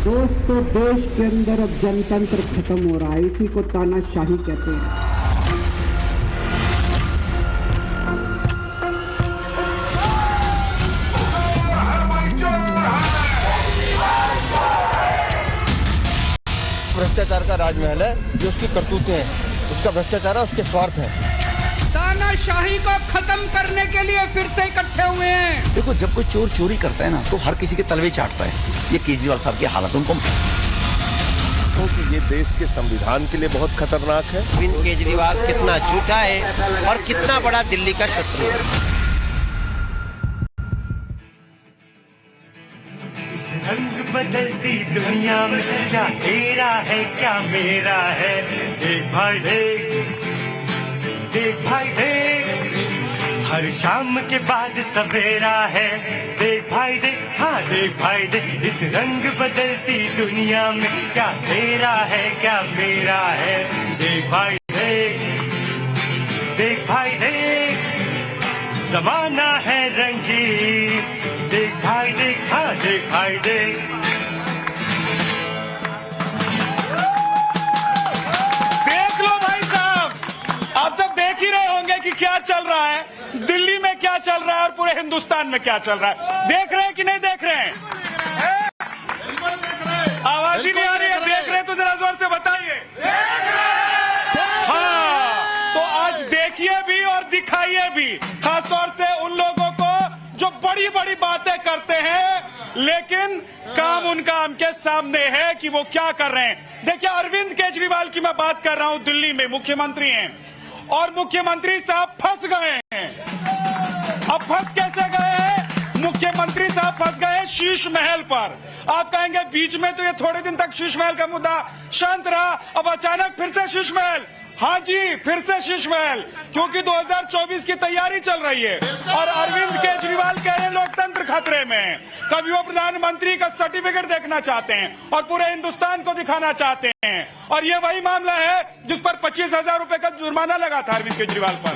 दोस्तों, देश के अंदर अब जनतंत्र खत्म हो रहा है। इसी को तानाशाही कहते हैं। भ्रष्टाचार का राजमहल है, जो उसकी करतूतें हैं, उसका भ्रष्टाचार है, उसके स्वार्थ है। तानाशाही को खत्म करने के लिए फिर से इकट्ठे हुए हैं। देखो, जब कोई चोर चोरी करता है ना, तो हर किसी के तलवे चाटता है। ये केजरीवाल साहब की हालत उनको कि ये देश के संविधान के लिए बहुत खतरनाक है। अरविंद केजरीवाल कितना झूठा है और कितना बड़ा दिल्ली का शत्रु है। रंग बदलती दुनिया में क्या तेरा है क्या मेरा है। देख भाई देख, देख भाई देख, हर शाम के बाद सवेरा है। देख भाई देख, हाँ देख भाई देख, इस रंग बदलती दुनिया में क्या तेरा है क्या मेरा है। देख भाई देख, देख भाई देख, ज़माना है रंगीन। देख भाई देख, हाँ देख भाई देख। देख लो भाई साहब, आप सब देख ही रहे होंगे कि क्या चल रहा है दिल्ली में, क्या चल रहा है और पूरे हिंदुस्तान में क्या चल रहा है। देख रहे हैं कि नहीं देख रहे हैं? आवाज ही नहीं आ रही है। देख रहे हैं तो जरा जोर से बताइए। हाँ, तो आज देखिए भी और दिखाइए भी, खासतौर से उन लोगों को जो बड़ी बड़ी बातें करते हैं लेकिन काम उनका आमके सामने है कि वो क्या कर रहे हैं। देखिए, अरविंद केजरीवाल की मैं बात कर रहा हूं। दिल्ली में मुख्यमंत्री हैं और मुख्यमंत्री साहब फंस गए हैं। अब फंस कैसे गए हैं? मुख्यमंत्री साहब फंस गए शीश महल पर। आप कहेंगे बीच में तो ये थोड़े दिन तक शीश महल का मुद्दा शांत रहा, अब अचानक फिर से शीश महल। हाँ जी, फिर से शीश महल, क्योंकि 2024 की तैयारी चल रही है और अरविंद केजरीवाल कह रहे हैं लोकतंत्र खतरे में। कभी वो प्रधानमंत्री का सर्टिफिकेट देखना चाहते हैं और पूरे हिंदुस्तान को दिखाना चाहते हैं। और ये वही मामला है जिस पर 25,000 रुपए का जुर्माना लगा था अरविंद केजरीवाल पर,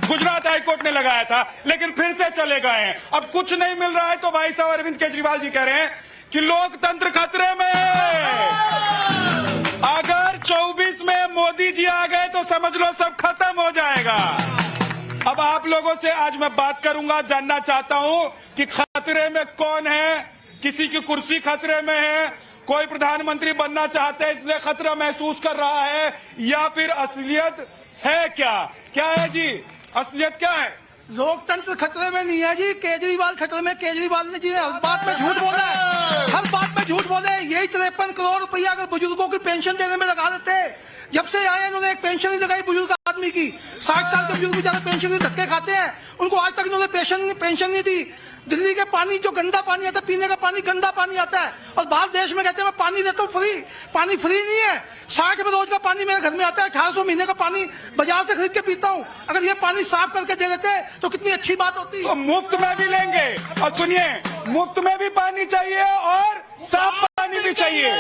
गुजरात हाईकोर्ट ने लगाया था, लेकिन फिर से चले गए हैं। अब कुछ नहीं मिल रहा है तो भाई साहब अरविंद केजरीवाल जी कह रहे हैं कि लोकतंत्र खतरे में है। अगर 24 में मोदी जी आ गए तो समझ लो सब खत्म हो जाएगा। अब आप लोगों से आज मैं बात करूंगा, जानना चाहता हूं कि खतरे में कौन है। किसी की कुर्सी खतरे में है, कोई प्रधानमंत्री बनना चाहते हैं इसलिए खतरा महसूस कर रहा है, या फिर असलियत है क्या? क्या है जी, असलियत क्या है? लोकतंत्र खतरे में नहीं है जी, केजरीवाल खतरे में। केजरीवाल ने जी हर बात में झूठ बोला है, हर बात में झूठ बोले। यही 53 करोड़ रुपया अगर बुजुर्गों की पेंशन देने में लगा देते। जब से आए इन्होंने एक पेंशन नहीं लगाई बुजुर्ग आदमी की। 60 साल के बुजुर्ग बेचारे पेंशन के धक्के खाते हैं, उनको आज तक इन्होंने पेंशन नहीं दी। दिल्ली के पानी जो गंदा पानी आता है, पीने का पानी गंदा पानी आता है, और बाहर देश में कहते हैं मैं पानी देता हूँ फ्री। पानी फ्री नहीं है। 60 रुपए रोज का पानी मेरे घर में आता है, 1800 महीने का पानी बाजार से खरीद के पीता हूँ। अगर ये पानी साफ करके दे देते तो कितनी अच्छी बात होती। तो मुफ्त में भी लेंगे, और सुनिए, मुफ्त में भी पानी चाहिए और साफ पानी भी चाहिए।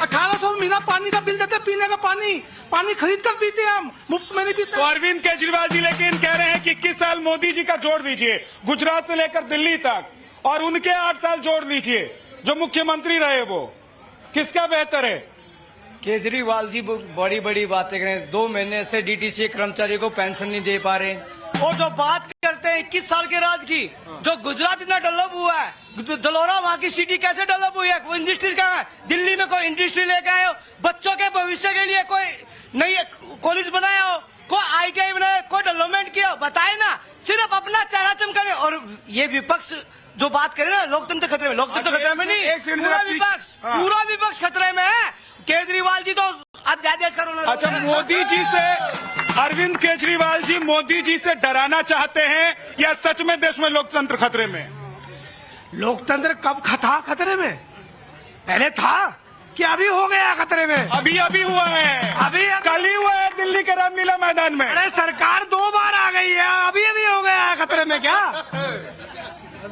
1800 महीना पानी का बिल देते, पीने का पानी पानी खरीद कर पीते हैं हम, मुफ्त में नहीं पीते। तो अरविंद केजरीवाल जी लेकिन कह रहे हैं कि 21 साल मोदी जी का जोड़ दीजिए, गुजरात से लेकर दिल्ली तक, और उनके 8 साल जोड़ लीजिए जो मुख्यमंत्री रहे, वो किसका बेहतर है? केजरीवाल जी बड़ी बड़ी बातें करें। 2 महीने से डीटीसी कर्मचारी को पेंशन नहीं दे पा रहे, और जो बात करते हैं 21 साल के राज की, जो गुजरात इतना डेवलप हुआ है, दलोरा वहाँ की सिटी कैसे डेवलप हुई है, कोई इंडस्ट्री कहाँ है? दिल्ली में कोई इंडस्ट्री लेके आए हो, बच्चों के भविष्य के लिए कोई नई कॉलेज बनाया हो, कोई ITI बनाया, कोई डेवलपमेंट किया, बताए ना। सिर्फ अपना चेहरा चमकाने, और ये विपक्ष जो बात करे ना लोकतंत्र खतरे में, लोकतंत्र खतरे में नहीं, पूरा विपक्ष खतरे में है। केजरीवाल जी तो अध्यादेश करो। अच्छा, मोदी जी से, अरविंद केजरीवाल जी मोदी जी से डराना चाहते हैं या सच में देश में लोकतंत्र खतरे में? लोकतंत्र कब था खतरे में? पहले था कि अभी हो गया खतरे में? अभी हुआ है, अभी कल ही हुआ है दिल्ली के रामलीला मैदान में। अरे सरकार 2 बार आ गई है, अभी हो गया है खतरे में क्या?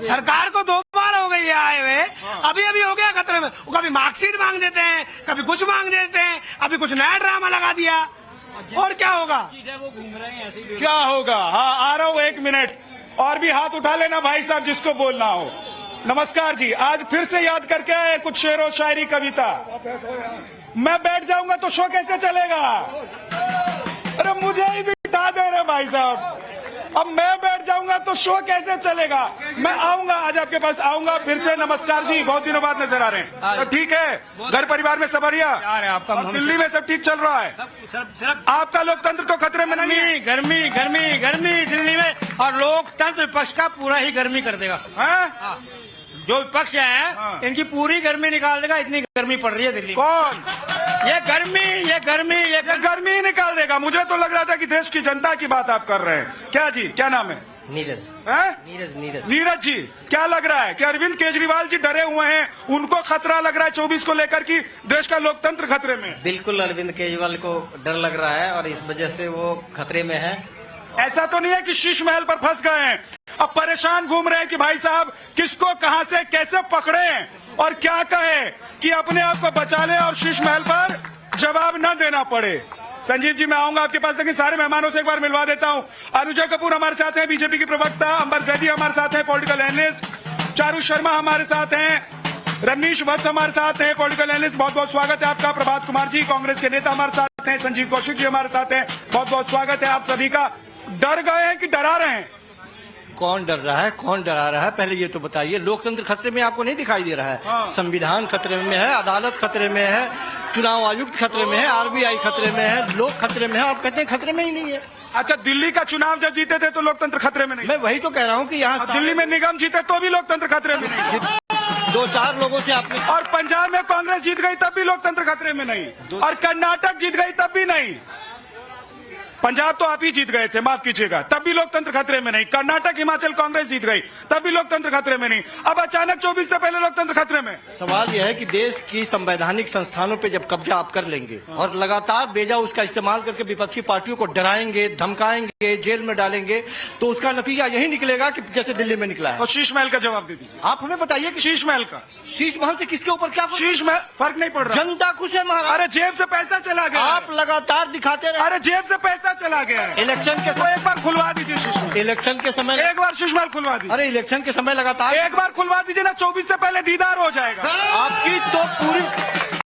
सरकार को 2 बार हो गई है आए हुए, अभी हो गया खतरे में। कभी मार्कशीट मांग देते हैं, कभी कुछ मांग देते हैं, अभी कुछ नया ड्रामा लगा दिया, और क्या होगा? क्या होगा? हाँ, आ रहा हूँ, 1 मिनट और भी हाथ उठा लेना भाई साहब जिसको बोलना हो। नमस्कार जी। आज फिर से याद करके आए कुछ शेर और शायरी कविता। मैं बैठ जाऊंगा तो शो कैसे चलेगा? अरे मुझे ही बिठा दे रहे भाई साहब। अब मैं बैठ जाऊंगा तो शो कैसे चलेगा? मैं आऊंगा, आज आपके पास आऊंगा फिर से। नमस्कार जी, बहुत दिनों बाद नजर आ रहे हैं। सब ठीक है? घर परिवार में सब बढ़िया? और दिल्ली में सब ठीक चल रहा है? आपका लोकतंत्र तो खतरे में नहीं है? गर्मी गर्मी गर्मी दिल्ली में, और लोकतंत्र विपक्ष का पूरा ही गर्मी कर देगा। हैं? जो विपक्ष है इनकी पूरी गर्मी निकाल देगा, इतनी गर्मी पड़ रही है दिल्ली में। कौन? ये गर्मी ये गर्मी ही निकाल देगा। मुझे तो लग रहा था कि देश की जनता की बात आप कर रहे हैं। क्या जी, क्या नाम है? नीरज हैं? नीरज नीरज जी, क्या लग रहा है कि अरविंद केजरीवाल जी डरे हुए हैं, उनको खतरा लग रहा है 24 को लेकर कि देश का लोकतंत्र खतरे में? बिल्कुल अरविंद केजरीवाल को डर लग रहा है और इस वजह से वो खतरे में है। ऐसा तो नहीं है कि शीश महल पर फंस गए हैं, अब परेशान घूम रहे हैं कि भाई साहब किसको कहां से कैसे पकड़े और क्या कहे कि अपने आप को बचा ले और शीश महल पर जवाब न देना पड़े। संजीव जी, मैं आऊंगा आपके पास, लेकिन सारे मेहमानों से एक बार मिलवा देता हूं। अनुजय कपूर हमारे साथ हैं, बीजेपी की प्रवक्ता। अंबर जैदी हमारे साथ हैं, पॉलिटिकल एनालिस्ट। चारू शर्मा हमारे साथ हैं। रमनीश वत्स हमारे साथ हैं, पॉलिटिकल एनालिस्ट। बहुत बहुत स्वागत है आपका। प्रभात कुमार जी, कांग्रेस के नेता हमारे साथ हैं। संजीव कौशिक जी हमारे साथ हैं। बहुत बहुत स्वागत है आप सभी का। डर गए हैं कि डरा रहे हैं? कौन डर रहा है, कौन डरा रहा है, पहले ये तो बताइए। लोकतंत्र खतरे में आपको नहीं दिखाई दे रहा है? संविधान खतरे में है, अदालत खतरे में है, चुनाव आयुक्त खतरे में है, आरबीआई खतरे में है, लोग खतरे में है। आप कहते हैं खतरे में ही नहीं है। अच्छा, दिल्ली का चुनाव जब जीते थे तो लोकतंत्र खतरे में नहीं? मैं वही तो कह रहा हूँ कि यहाँ दिल्ली में निगम जीते तो भी लोकतंत्र खतरे में नहीं। 2-4 लोगों से आपने, और पंजाब में कांग्रेस जीत गई तब भी लोकतंत्र खतरे में नहीं, और कर्नाटक जीत गई तब भी नहीं। पंजाब तो आप ही जीत गए थे, माफ कीजिएगा, तब भी लोकतंत्र खतरे में नहीं। कर्नाटक, हिमाचल कांग्रेस जीत गई तब भी लोकतंत्र खतरे में नहीं। अब अचानक 24 से पहले लोकतंत्र खतरे में। सवाल यह है कि देश की संवैधानिक संस्थानों पे जब कब्जा आप कर लेंगे और लगातार बेजा उसका इस्तेमाल करके विपक्षी पार्टियों को डराएंगे, धमकाएंगे, जेल में डालेंगे, तो उसका नतीजा यही निकलेगा कि जैसे दिल्ली में निकला है। और शीश महल का जवाब दे दीजिए। आप हमें बताइए कि शीश महल का, शीश महल से किसके ऊपर क्या शीश महल फर्क नहीं पड़ रहा। जनता खुश है महाराज। अरे जेब से पैसा चला गया। आप लगातार दिखाते रहे। अरे जेब से पैसा चला गया है। इलेक्शन के तो एक बार खुलवा दीजिए शीश महल। इलेक्शन के समय एक बार शीश महल खुलवा दीजिए। अरे इलेक्शन के समय लगातार एक बार खुलवा दीजिए ना, 24 से पहले दीदार हो जाएगा।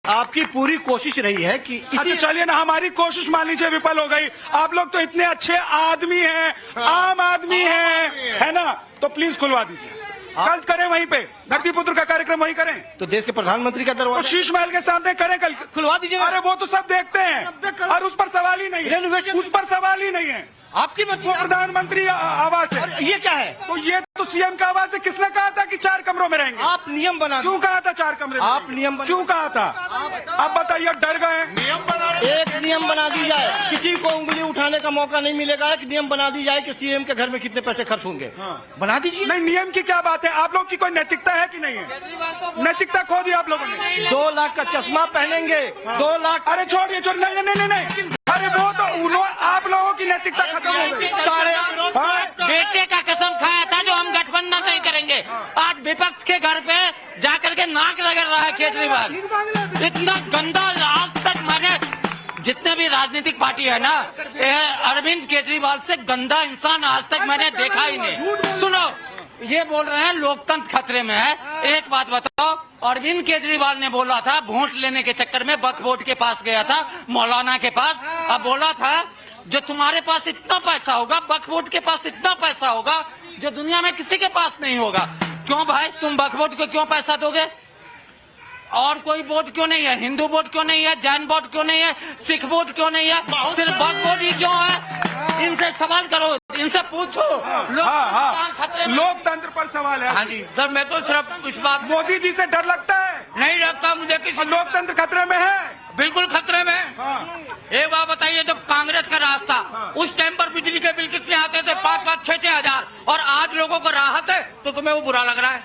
आपकी पूरी कोशिश रही है कि इसी, चलिए ना, हमारी कोशिश मान लीजिए विफल हो गई। आप लोग तो इतने अच्छे आदमी हैं, आम आदमी हैं, है ना, तो प्लीज खुलवा दीजिए। कल करें वहीं पे, धरतीपुत्र का कार्यक्रम वहीं करें। तो देश के प्रधानमंत्री का दरवाजा, तो शीश महल के सामने करें कल, खुलवा दीजिए। अरे वो तो सब देखते हैं और उस पर सवाल ही नहीं है, उस पर सवाल ही नहीं है। आपकी प्रधानमंत्री आवास है। ये क्या है? तो ये तो सीएम का आवास है। किसने कहा था कि 4 कमरों में रहेंगे? आप नियम बना, क्यों कहा था 4 कमरे? आप नियम क्यों कहा था? आप बताइए, डर गए? एक नियम बना दी जाए, किसी को उंगली उठाने का मौका नहीं मिलेगा। एक नियम बना दी जाए कि सीएम के घर में कितने पैसे खर्च होंगे, बना दीजिए। नहीं, नियम की क्या बात है? आप लोग की कोई नैतिकता है कि नहीं है? नैतिकता खो दी आप लोगों ने। 2 लाख का चश्मा पहनेंगे, 2 लाख। अरे छोड़िए, नहीं नहीं नहीं नहीं, अरे वो तो आप लोगों की नैतिकता खत्म हो गई। बेटे का कसम खाया था जो हम गठबंधन नहीं करेंगे। आज विपक्ष के घर पे जाकर के नाक रगड़ रहा है केजरीवाल। इतना गंदा आज तक मैंने, जितने भी राजनीतिक पार्टी है ना, अरविंद केजरीवाल से गंदा इंसान आज तक मैंने देखा ही नहीं। सुनो, ये बोल रहे हैं लोकतंत्र खतरे में है। एक बात बताओ, अरविंद केजरीवाल ने बोला था, वोट लेने के चक्कर में वक्फ बोर्ड के पास गया था, मौलाना के पास, अब बोला था जो तुम्हारे पास इतना पैसा होगा, वक्फ बोर्ड के पास इतना पैसा होगा जो दुनिया में किसी के पास नहीं होगा। क्यों भाई, तुम वक्फ बोर्ड को क्यों पैसा दोगे? और कोई बोर्ड क्यों नहीं है? हिंदू बोर्ड क्यों नहीं है? जैन बोर्ड क्यों नहीं है? सिख बोर्ड क्यों नहीं है? सिर्फ वक्फ बोर्ड ही क्यों है? इनसे सवाल करो, इनसे पूछो। लोकतंत्र पर सवाल है। हाँ जी सर, मैं तो सिर्फ इस बात, मोदी जी से डर लगता है? नहीं लगता मुझे किसी। लोकतंत्र खतरे में है? बिल्कुल खतरे में। एक बात बताइए, जब कांग्रेस का रास्ता, उस टाइम पर बिजली के बिल कितने आते थे? 5-5, 6-6 हजार, और आज लोगों को राहत है तो तुम्हें वो बुरा लग रहा है।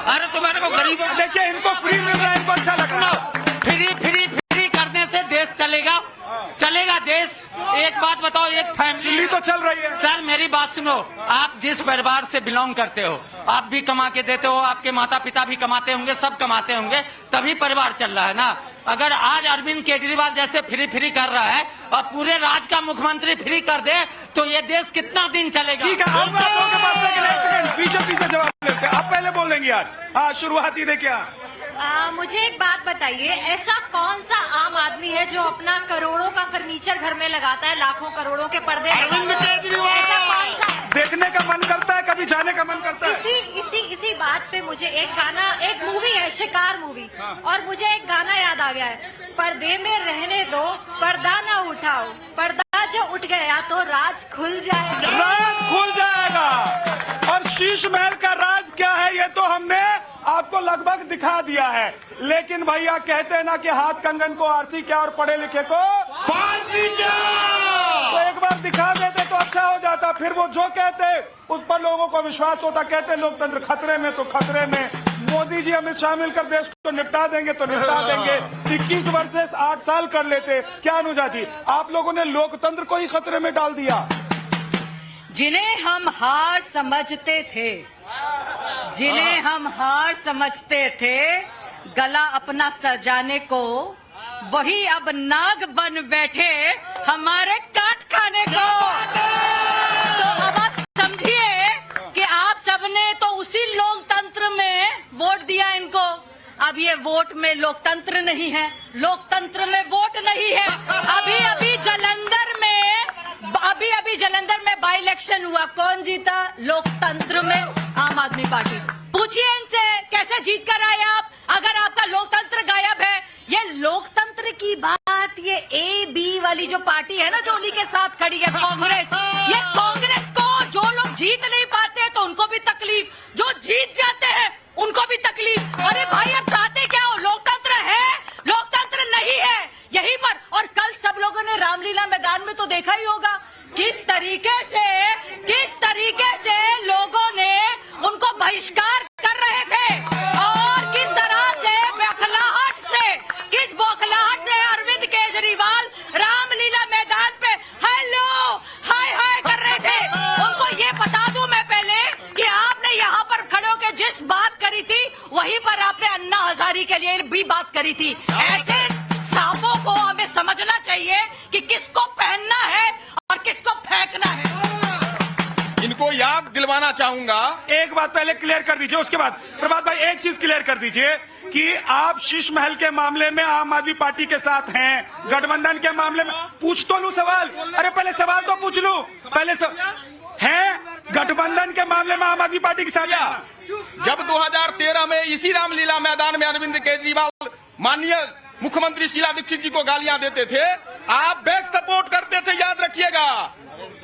अरे तुम्हारे को गरीब, देखिए इनको फ्री मिल रहा है, इनको अच्छा लग रहा है। फ्री करने से देश चलेगा देश। एक बात बताओ, एक फैमिली दिल्ली तो चल रही है। सर मेरी बात सुनो, आप जिस परिवार से बिलोंग करते हो, आप भी कमा के देते हो, आपके माता पिता भी कमाते होंगे, सब कमाते होंगे, तभी परिवार चल रहा है ना। अगर आज अरविंद केजरीवाल जैसे फ्री कर रहा है और पूरे राज्य का मुख्यमंत्री फ्री कर दे तो ये देश कितना दिन चलेगा? ठीक है, बीजेपी से जवाब लेते हैं। आप पहले बोल बोलेंगी आज? हाँ, शुरुआती देखिए। मुझे एक बात बताइए, ऐसा कौन सा आम आदमी है जो अपना करोड़ों का फर्नीचर घर में लगाता है, लाखों करोड़ों के पर्दे? अरविंद केजरीवाल। ऐसा कौन सा? देखने का मन करता है, कभी जाने का मन करता है। इसी बात पे मुझे एक मूवी है, शिकार मूवी, और मुझे एक गाना याद आ गया है, पर्दे में रहने दो, पर्दा ना उठाओ, पर्दा जो उठ गया तो राज खुल जाएगा। राज खुल जाएगा। और शीश महल का राज क्या है ये तो हमने आपको लगभग दिखा दिया है, लेकिन भैया कहते हैं ना कि हाथ कंगन को आरसी क्या और पढ़े लिखे को फांसी क्या। तो एक बार दिखा देते तो अच्छा हो जाता, फिर वो जो कहते उस पर लोगों को विश्वास होता। कहते लोकतंत्र खतरे में तो खतरे में, मोदी जी अमित शाह मिलकर देश को निपटा देंगे तो निपटा देंगे। 21 वर्ष से 8 साल कर लेते। क्या अनुजा जी, आप लोगों ने लोकतंत्र को ही खतरे में डाल दिया। जिन्हें हम हार समझते थे, जिन्हें हम हार समझते थे गला अपना सजाने को, वही अब नाग बन बैठे हमारे काट खाने को। तो अब आप समझिए कि आप सबने तो उसी लोकतंत्र में वोट दिया इनको। अब ये वोट में लोकतंत्र नहीं है, लोकतंत्र में वोट नहीं है। अभी जलंधर में बाई इलेक्शन हुआ, कौन जीता? लोकतंत्र में आम आदमी पार्टी। पूछिए इनसे कैसे जीत कर आए आप, अगर आपका लोकतंत्र गायब है। ये लोकतंत्र की बात, ये AB वाली जो पार्टी है ना, जो उन्हीं के साथ खड़ी है, कांग्रेस, ये कांग्रेस को जो लोग जीत नहीं पाते तो उनको भी तकलीफ, जो जीत जाते हैं उनको भी तकलीफ। अरे भाई, आप चाहते क्या हो? लोकतंत्र है, लोकतंत्र नहीं है, यहीं पर। और कल सब लोगों ने रामलीला मैदान में तो देखा ही होगा किस तरीके से लोगों ने उनको बहिष्कार कर रहे थे, और किस तरह से बौखलाहट से अरविंद केजरीवाल रामलीला मैदान पे हेलो हाय कर रहे थे। उनको ये बता दूं मैं पहले कि आपने यहाँ पर खड़े होकर जिस बात करी थी, वहीं पर आपने अन्ना हजारी के लिए भी बात करी थी। ऐसे सांपों को हमें समझना चाहिए कि किसको पहनना है और किसको फेंकना है। इनको याद दिलवाना चाहूंगा। एक बात पहले क्लियर कर दीजिए, उसके बाद प्रभात भाई एक चीज क्लियर कर दीजिए कि आप शीश महल के मामले में आम आदमी पार्टी के साथ हैं, गठबंधन के मामले में पूछ तो लूं सवाल। अरे पहले सवाल तो पूछ लूं, पहले हैं गठबंधन के मामले में आम आदमी पार्टी के साथ। जब 2013 में इसी रामलीला मैदान में अरविंद केजरीवाल माननीय मुख्यमंत्री शीला दीक्षित जी को गालियां देते थे, आप बैक सपोर्ट करते थे, याद रखिएगा।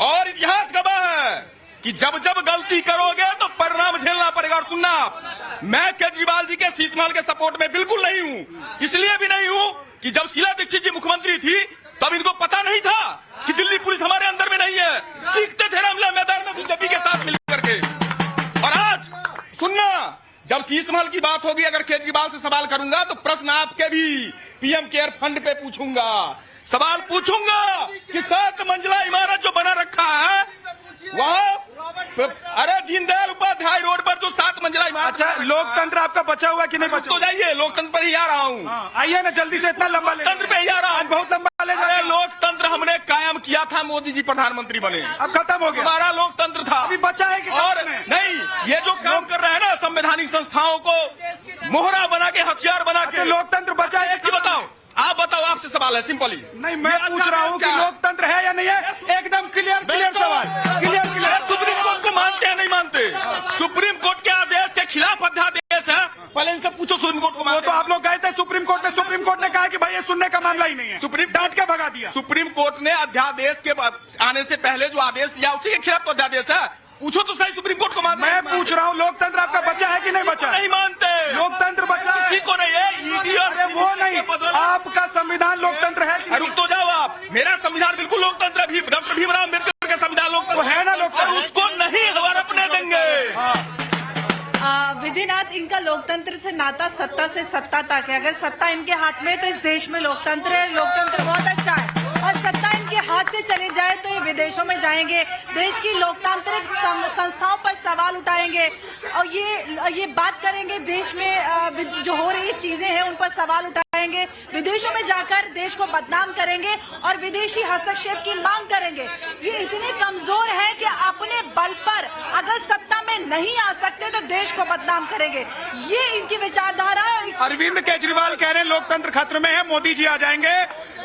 और इतिहास गवाह है कि जब जब गलती करोगे तो परिणाम झेलना पड़ेगा। और सुनना, मैं केजरीवाल जी के शीश महल के सपोर्ट में बिल्कुल नहीं हूं। इसलिए भी नहीं हूं कि जब शीला दीक्षित जी मुख्यमंत्री थी तब इनको पता नहीं था कि दिल्ली पुलिस हमारे अंदर में नहीं है। चीखते थे रामलीला मैदान में बीजेपी के साथ मिलकर के। और आज सुनना, जब शीश महल की बात होगी, अगर केजरीवाल से सवाल करूंगा तो प्रश्न आपके भी PM केयर फंड पे पूछूंगा। सवाल पूछूंगा कि 7 मंजिला इमारत जो बना रखा है वहाँ, अरे दीनदयाल उपाध्याय रोड पर जो 7 मंजिला इमारत। अच्छा, लोकतंत्र आपका बचा हुआ कि नहीं बचा? तो जाइए, लोकतंत्र पर ही आ रहा हूँ। आइए ना जल्दी से, इतना लंबा लोकतंत्र पे ही आ रहा हूँ, बहुत लंबा ले। अरे लोकतंत्र हमने कायम किया था, मोदी जी प्रधानमंत्री बने, अब खत्म हो गया। हमारा लोकतंत्र था, अभी बचा है कि और नहीं। ये जो काम कर रहे हैं ना, संवैधानिक संस्थाओं को मोहरा बना के, हथियार बना के लोकतंत्र बचा है। एक चीज बताओ, आप बताओ, आपसे सवाल है सिंपली। नहीं, मैं पूछ रहा हूँ कि लोकतंत्र है या नहीं है, एकदम क्लियर सवाल, क्लियर। सुप्रीम कोर्ट को मानते हैं नहीं मानते? सुप्रीम कोर्ट के आदेश के खिलाफ अध्यादेश है, पहले इनसे पूछो सुप्रीम कोर्ट को मानते? तो आप लोग गए थे सुप्रीम कोर्ट में, सुप्रीम कोर्ट ने कहा कि भाई ये सुनने का मामला ही नहीं है, सुप्रीम डांट के भगा दिया। सुप्रीम कोर्ट ने अध्यादेश के आने से पहले जो आदेश दिया उसी के खिलाफ तो अध्यादेश है। पूछो तो सही, सुप्रीम कोर्ट को मानते? मैं पूछ रहा हूँ लोकतंत्र आपका बचा है कि नहीं बचा? नहीं मानते, लोकतंत्र बचा किसी को नहीं है। ईडी और वो नहीं, आपका संविधान लोकतंत्र है। रुक तो जाओ आप, मेरा संविधान बिल्कुल लोकतंत्र है। डॉक्टर भीमराव अम्बेडकर का संविधान लोकतंत्र है ना, लोकतंत्र, और उसको नहीं हमार अपने देंगे। विधिनाथ, इनका लोकतंत्र से नाता सत्ता से सत्ता तक है। अगर सत्ता इनके हाथ में है तो इस देश में लोकतंत्र है, लोकतंत्र बहुत अच्छा है। और सत्ता इनके हाथ से चले जाए तो ये विदेशों में जाएंगे, देश की लोकतांत्रिक संस्थाओं पर सवाल उठाएंगे, और ये बात करेंगे, देश में जो हो रही चीजें हैं उन पर सवाल उठाएंगे, विदेशों में जाकर देश को बदनाम करेंगे और विदेशी हस्तक्षेप की मांग करेंगे। ये इतने कमजोर है कि अपने बल पर अगर सत्ता में नहीं आ सकते तो देश को बदनाम करेंगे, ये इनकी विचारधारा है। अरविंद केजरीवाल कह रहे हैं लोकतंत्र खतरे में है, मोदी जी आ जाएंगे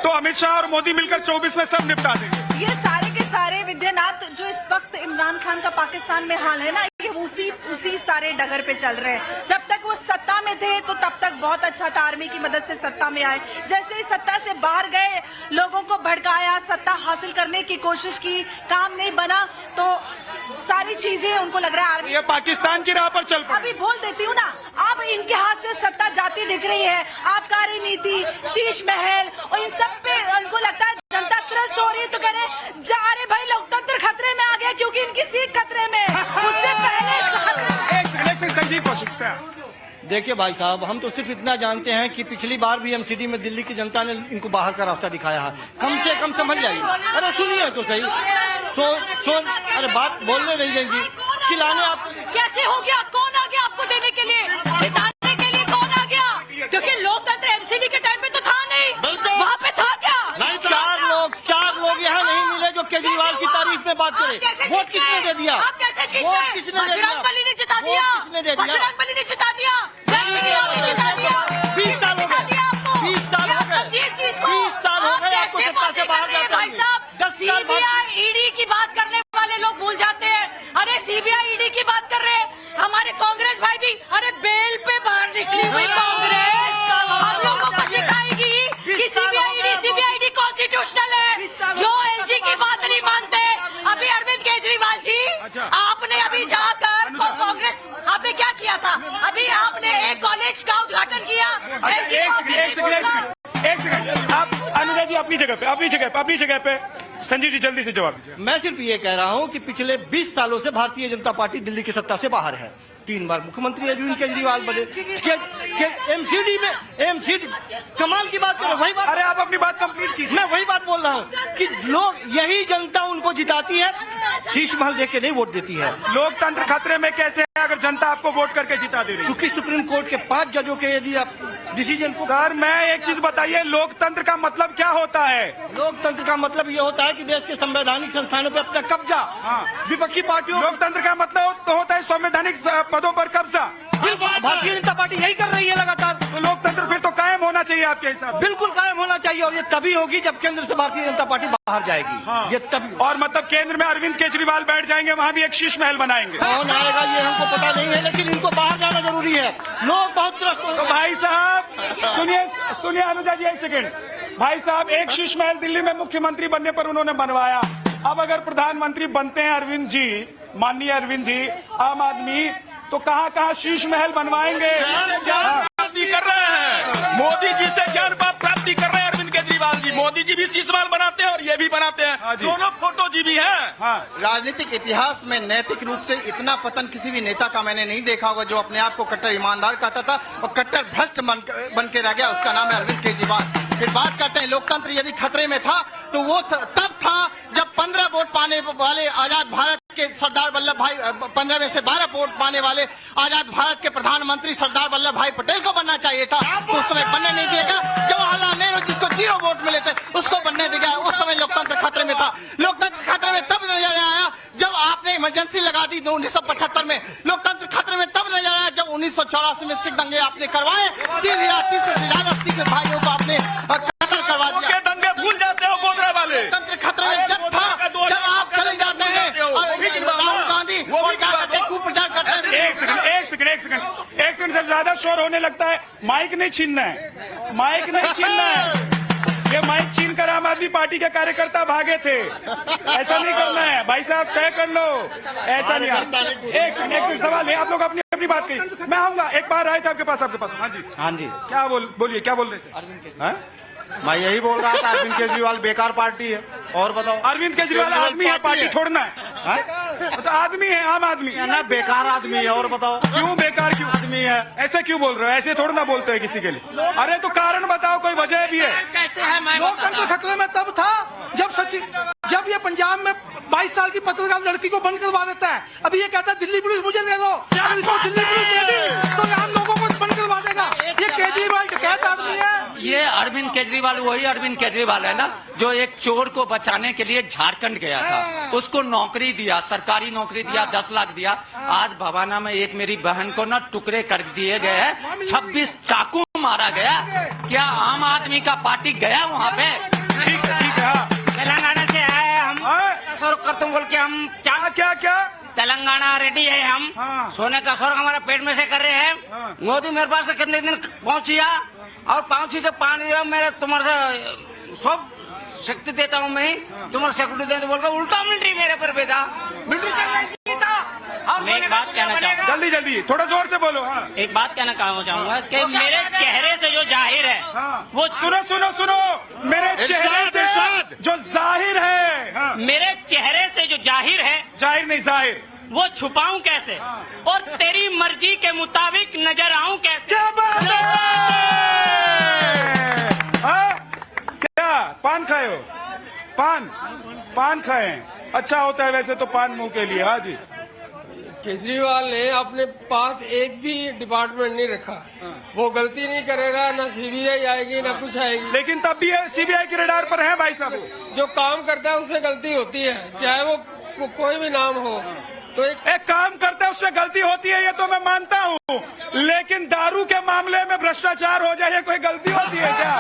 तो अमित शाह और मोदी मिलकर 24 में सब निपटा देंगे। ये सारे के सारे विद्यानाथ जो इस वक्त इमरान खान का पाकिस्तान में हाल है ना, ये उसी सारे डगर पे चल रहे हैं। जब तक वो सत्ता में थे तो तब तक बहुत अच्छा था, आर्मी की मदद से सत्ता में आए। जैसे ही सत्ता से बाहर गए, लोगों को भड़काया, सत्ता हासिल करने की कोशिश की, काम नहीं बना तो सारी चीजें उनको लग रहा है आर्मी ये पाकिस्तान की राह पर चल पड़े। अभी बोल देती हूँ ना, अब इनके हाथ से सत्ता जाती दिख रही है। आबकारी नीति, शीश महल और इन सब पे उनको लगता है जनता त्रस्त हो रही है, तो कह रहे जा रहे भाई लोकतंत्र खतरे में आ गया क्योंकि इनकी सीट खतरे में। उससे पहले संजीव कौशिक से देखिए भाई साहब, हम तो सिर्फ इतना जानते हैं कि पिछली बार भी एमसीडी में दिल्ली की जनता ने इनको बाहर का रास्ता दिखाया है। कम से कम समझ जाइए। अरे सुनिए तो सही, अरे बात बोलने नहीं देंगी, खिलाने आप कैसे हो गया? कौन आ गया आपको देने के लिए, जिताने के लिए कौन आ गया? क्योंकि लोकतंत्र एमसीडी के टाइम में तो था नहीं, वहाँ पे था क्या? चार लोग यहाँ नहीं मिले जो केजरीवाल की तारीफ में बात करें। वोट किसने दे दिया? आप कैसे जीत गए? वोट किसने दे दिया? बजरंग बली ने जिता दिया। किसने दे दिया? बजरंग बली ने जिता दिया। 20 साल हो गए। 20 साल हो गए। 20 साल हो गए आपको सत्ता से बाहर जाते भाई हुए। साहब, 10 साल बाद सीबीआई ईडी की बात करने वाले लोग भूल जाते हैं। अरे सीबीआई ईडी की बात कर रहे हैं, हमारे कांग्रेस भाई भी अरे बेल पे बाहर निकली हुई कांग्रेस हम लोगों को सिखाएगी कि सीबीआई ईडी कॉन्स्टिट्यूशनल है, जो एलजी की बात नहीं मानते। अभी अरविंद केजरीवाल जी, आपने अभी जाकर कांग्रेस आपने क्या किया था? अभी आपने एक कॉलेज का उद्घाटन किया। एक सेकंड, आप अनुजा जी अपनी जगह पे संजीव जी जल्दी से जवाब दीजिए। मैं सिर्फ ये कह रहा हूँ कि पिछले 20 सालों से भारतीय जनता पार्टी दिल्ली की सत्ता से बाहर है। 3 बार मुख्यमंत्री अरविंद केजरीवाल बने। एमसीडी कमाल की बात करें, वही बात। अरे आप अपनी बात कंप्लीट कीजिए। मैं वही बात बोल रहा हूँ कि लोग, यही जनता उनको जिताती है, शीश महल देख के नहीं वोट देती है। लोकतंत्र खतरे में कैसे है अगर जनता आपको वोट करके जिता दे रही है? चूंकि सुप्रीम कोर्ट के 5 जजों के यदि आप डिसीजन को। सर मैं एक चीज बताइए, लोकतंत्र का मतलब क्या होता है? लोकतंत्र का मतलब ये होता है कि देश के संवैधानिक संस्थानों पर अपना कब्जा, विपक्षी पार्टियों। लोकतंत्र का मतलब तो होता है संवैधानिक पदों पर कब्जा। भारतीय जनता पार्टी यही कर रही है लगातार। तो लोकतंत्र फिर तो कायम होना चाहिए आपके हिसाब से? बिल्कुल कायम होना चाहिए, और ये तभी होगी जब केंद्र से भारतीय जनता पार्टी बाहर जाएगी। ये तभी। और मतलब केंद्र में अरविंद केजरीवाल बैठ जाएंगे, वहाँ भी एक शीश महल बनाएंगे। कौन आएगा ये हमको पता नहीं है, लेकिन इनको बाहर जाना जरूरी है। लोग बहुत त्रस्त। तो भाई साहब सुनिए अनुजा जी, एक सेकेंड। भाई साहब, एक शीश महल दिल्ली में मुख्यमंत्री बनने पर उन्होंने बनवाया। अब अगर प्रधानमंत्री बनते हैं अरविंद जी, माननीय अरविंद जी, आम आदमी, तो कहाँ शीश महल बनवाएंगे? प्राप्ति कर रहे हैं, मोदी जी से ज्ञान प्राप्ति कर रहे हैं अरविंद केजरीवाल जी। मोदी जी भी शीश महल बनाते हैं और ये भी बनाते हैं, दोनों फोटो जी भी हैं। राजनीतिक इतिहास में नैतिक रूप से इतना पतन किसी भी नेता का मैंने नहीं देखा होगा जो अपने आप को कट्टर ईमानदार कहता था और कट्टर भ्रष्ट बन के रह गया। उसका नाम है अरविंद केजरीवाल। फिर बात करते हैं लोकतंत्र यदि खतरे में था तो वो तब था जब 15 वोट पाने वाले आजाद भारत के सरदार वल्लभ भाई, 15 में से 12 वोट पाने वाले आजाद भारत के प्रधानमंत्री सरदार वल्लभ भाई पटेल को बनना चाहिए था, तो उस समय बनने नहीं दिया गया। जवाहरलाल नेहरू जिसको 0 वोट मिले थे उसको बनने दिया गया। उस समय लोकतंत्र खतरे में था। लोकतंत्र खतरे में तब नजर आया जब आपने इमरजेंसी लगा दी 1975 में। लोकतंत्र खतरे में तब नजर आया जब 1984 में सिख दंगे आपने करवाए। 3,030 से ज्यादा सिख भाइयों को आपने कत्ल करवा दिया। दंगे भूल जाते हो गोदरा वाले। लोकतंत्र खतरे में जब था जब आप चले जाते हैं और राहुल गांधी और कुप्रचार करते हैं। एक सेकंड से ज्यादा शोर होने लगता है। माइक नहीं छीनना है, माइक नहीं छीनना है। ये माइक छीन कर आम आदमी पार्टी के कार्यकर्ता भागे थे, ऐसा नहीं करना है। भाई साहब तय कर लो, ऐसा नहीं। एक सेकंड सवाल है, आप लोग अपनी बात कही, मैं आऊंगा। एक बार आए थे आपके पास। हाँ जी क्या बोलिए, क्या बोल रहे थे? अरविंद मैं यही बोल रहा था, अरविंद केजरीवाल बेकार पार्टी है। और बताओ, अरविंद केजरीवाल आदमी है, पार्टी छोड़ना है? तो आदमी है, आम आदमी है ना, बेकार आदमी है। और बताओ क्यों बेकार, क्यों आदमी है? ऐसे क्यों बोल रहे हो? ऐसे थोड़ा ना बोलते हैं किसी के लिए। अरे तो कारण बताओ, कोई वजह भी है? कैसे है? मैं लोकतंत्र खतरे में तब था जब ये पंजाब में 22 साल की पत्रकार लड़की को बंद करवा देता है। अभी ये कहता है दिल्ली पुलिस मुझे दे दो, अगर इसको दिल्ली पुलिस दे दी तो हम लोगों को बंद करवा देगा। ये केजरीवाल डकैत आदमी है। ये अरविंद केजरीवाल वही अरविंद केजरीवाल है ना जो एक चोर को बचाने के लिए झारखंड गया था, उसको नौकरी दिया, सरकारी नौकरी दिया, 10 लाख दिया। आज भवाना में एक मेरी बहन को ना टुकड़े कर दिए गए हैं, 26 चाकू मारा गया। क्या आम आदमी का पार्टी गया वहाँ पे? ठीक है। तेलंगाना से आए हम, स्वर्ग कर तुम बोल के हम क्या तेलंगाना रेडी है हम, सोने का स्वर्ग हमारा पेट में से कर रहे हैं। मोदी मेरे पास से कितने दिन पहुंचिया और पहुंची तो पानी मेरे तुम्हारे सब शक्ति देता हूँ मैं, तुम्हारे सिक्योरिटी देते बोल उल्टा मिलिट्री मेरे पर भेजा। मैं एक बात कहना चाहूँगा, जल्दी थोड़ा जोर से बोलो। एक बात कहना चाहूँगा कि मेरे चेहरे से जो जाहिर है वो सुनो मेरे चेहरे से जो जाहिर है, मेरे चेहरे से जो जाहिर है, जाहिर नहीं जाहिर, वो छुपाऊं कैसे और तेरी मर्जी के मुताबिक नजर आऊं कैसे? क्या बात है? क्या पान खाए हो? पान खाए हैं, अच्छा होता है वैसे तो पान मुंह के लिए। हाँ जी, केजरीवाल ने अपने पास एक भी डिपार्टमेंट नहीं रखा, वो गलती नहीं करेगा, ना सीबीआई आएगी ना कुछ आएगी, लेकिन तब भी सीबीआई के रडार पर है भाई साहब। जो काम करता है उससे गलती होती है, चाहे वो कोई भी नाम हो। तो एक काम करता है उससे गलती होती है, ये तो मैं मानता हूँ, लेकिन दारू के मामले में भ्रष्टाचार हो जाए कोई गलती होती है क्या?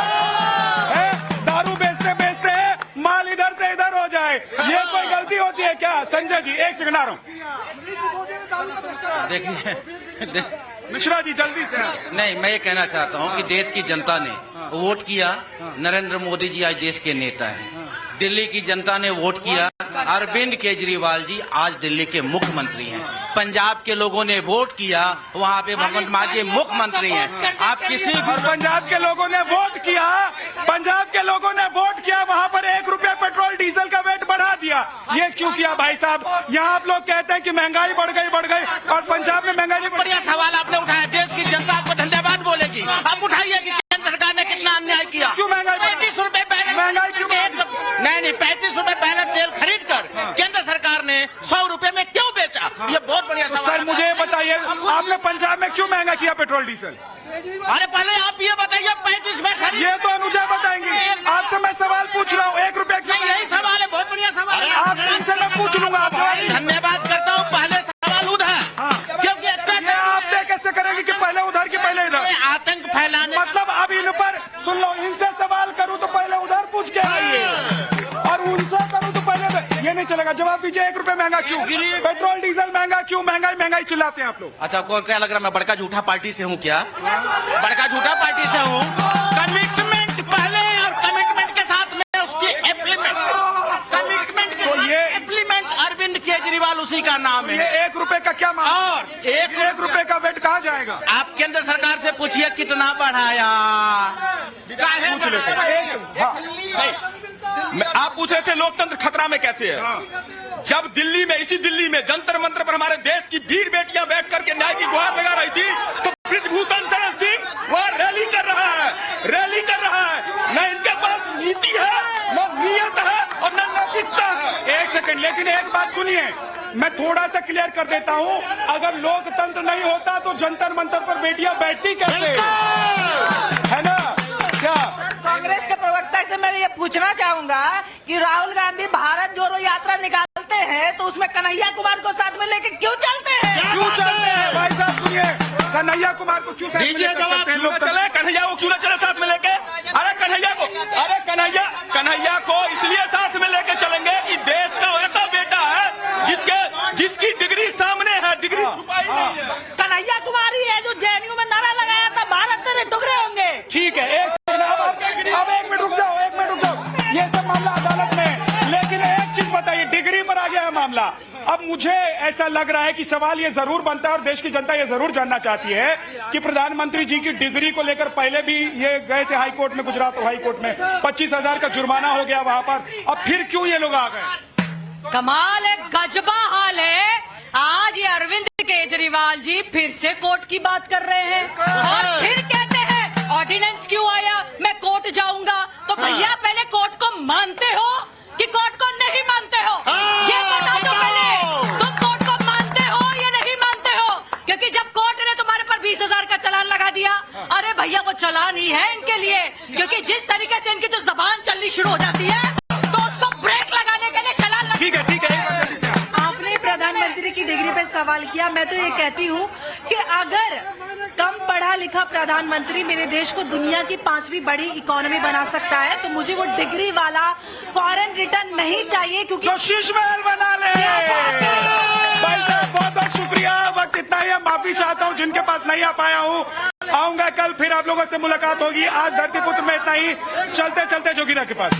दारू बेचते माल इधर से इधर हो जाए, ये कोई गलती होती है क्या? संजय जी एक सेकंड आ रहा हूँ। देखिए मिश्रा जी जल्दी से। नहीं, मैं ये कहना चाहता हूँ कि देश की जनता ने वोट किया, नरेंद्र मोदी जी आज देश के नेता हैं। दिल्ली की जनता ने वोट किया, अरविंद केजरीवाल जी आज दिल्ली के मुख्यमंत्री हैं। पंजाब के लोगों ने वोट किया, वहाँ पे भगवंत मान जी मुख्यमंत्री हैं। आप किसी भी पंजाब के लोगों ने वोट किया, वहाँ पर 1 रुपया पेट्रोल डीजल का वेट बढ़ा दिया। ये क्यों किया भाई साहब? यहाँ आप लोग कहते हैं कि महंगाई बढ़ गई और पंजाब में महंगाई। बढ़िया सवाल आपने उठाया, देश की जनता आपको धन्यवाद बोलेगी। आप उठाइए कि केंद्र सरकार ने कितना अन्याय किया। क्यों महंगाई? 35 रुपए महंगाई क्यों? नहीं 35 रुपए पहले तेल खरीद कर केंद्र सरकार ने 100 रुपए में क्यों बेचा? ये बहुत बढ़िया सवाल। सर मुझे ये बताइए, आपने पंजाब में क्यों महंगा किया पेट्रोल डीजल? अरे पहले आप ये बताइए, 35 में खरीद। ये तो अनुजा बताएंगी, आपसे मैं सवाल पूछ रहा हूँ। 1 रुपया क्यों? यही सवाल है, बहुत बढ़िया सवाल है। आप इनसे मैं पूछ लूंगा, आप धन्यवाद करता हूँ। पहले सवाल उधर, क्योंकि आप तय कैसे करेंगे कि पहले उधर की पहले इधर? आतंक फैलाने, मतलब अब इन पर सुन लो, इनसे सवाल करूँ तो पहले उधर पूछ के आइए और उनसे करूँ तो पहले ये नहीं चलेगा। जवाब दीजिए, 1 रुपया महंगा क्यों? पेट्रोल डीजल महंगा क्यों? महंगाई चिल्लाते हैं आप लोग। अच्छा, आपको क्या लग रहा है मैं बड़का झूठा पार्टी से हूँ क्या? बड़का झूठा पार्टी से हूँ। कमिटमेंट पहले और कमिटमेंट के साथ में उसकी इम्प्लीमेंट, कमिटमेंट तो ये इम्प्लीमेंट अरविंद केजरीवाल उसी का नाम है। 1 रुपए का क्या मामला? और 1 रुपए का वेट कहाँ जाएगा? आप केंद्र सरकार से पूछिए कितना बढ़ाया। पूछ लेते हैं। आप पूछ रहे थे लोकतंत्र खतरा में कैसे है? जब दिल्ली में, इसी दिल्ली में जंतर मंतर पर हमारे देश की वीर बेटियां बैठ करके न्याय की गुहार लगा रही थी, तो ब्रिजभूषण शरण सिंह वह रैली कर रहा है। न इनके पास नीति है, न नियत है और न नैतिकता है। 1 सेकंड, लेकिन एक बात सुनिए, मैं थोड़ा सा क्लियर कर देता हूँ। अगर लोकतंत्र नहीं होता तो जंतर मंतर पर बेटियां बैठती कैसे? है ना? क्या कांग्रेस के प्रवक्ता से मैं ये पूछना चाहूंगा कि राहुल गांधी भारत जोड़ो यात्रा निकालते हैं तो उसमें कन्हैया कुमार को साथ में लेके क्यों चलते हैं? भाई साहब सुनिए, कन्हैया कुमार को क्यों दीजिए जवाब। चले कन्हैया को क्यों न चले साथ में लेके? अरे कन्हैया को इसलिए साथ में लेके चलेंगे कि देश का ऐसा बेटा है जिसकी डिग्री सामने है, डिग्री छुपाई नहीं है। कन्हैया कुमार ही है जो जेएनयू में नारा लगाया था, भारत तेरे टुकड़े होंगे। ठीक है, अब 1 मिनट रुक जाओ। ये सब मामला अदालत में है, लेकिन एक चीज बताइए, डिग्री पर आ गया है मामला। अब मुझे ऐसा लग रहा है कि सवाल ये जरूर बनता है और देश की जनता ये जरूर जानना चाहती है कि प्रधानमंत्री जी की डिग्री को लेकर पहले भी ये गए थे हाई कोर्ट में, गुजरात हाई कोर्ट में 25,000 का जुर्माना हो गया वहां पर। अब फिर क्यों ये लोग आ गए? कमाल है, गजबा हाल है। आज ये अरविंद केजरीवाल जी फिर से कोर्ट की बात कर रहे हैं और फिर कहते हैं ऑर्डिनेंस क्यों आया, मैं कोर्ट जाऊंगा। तो भैया पहले कोर्ट को मानते हो कि कोर्ट को नहीं मानते हो? ये बता दो पहले, तुम कोर्ट को मानते हो या नहीं मानते हो? क्योंकि जब कोर्ट ने तुम्हारे पर 20,000 का चालान लगा दिया, अरे अरे भैया वो चलान ही है इनके लिए, क्योंकि जिस तरीके से इनकी जो जबान चलनी शुरू हो जाती है तो उसको ब्रेक लगाने के लिए चलान ठीक है, ठीक है। आपने प्रधानमंत्री की डिग्री पे सवाल किया, मैं तो ये कहती हूँ कि अगर कम पढ़ा लिखा प्रधानमंत्री मेरे देश को दुनिया की 5वीं बड़ी इकोनॉमी बना सकता है तो मुझे वो डिग्री वाला फॉरेन रिटर्न नहीं चाहिए, क्योंकि तो शीश महल बना ले। भाई साहब बहुत बहुत शुक्रिया, वक्त इतना ही है, माफी चाहता हूँ जिनके पास नहीं आ पाया हूँ। आऊंगा कल, फिर आप लोगों से मुलाकात होगी। आज धरती पुत्र में इतना ही, चलते चलते जोगिरा के पास।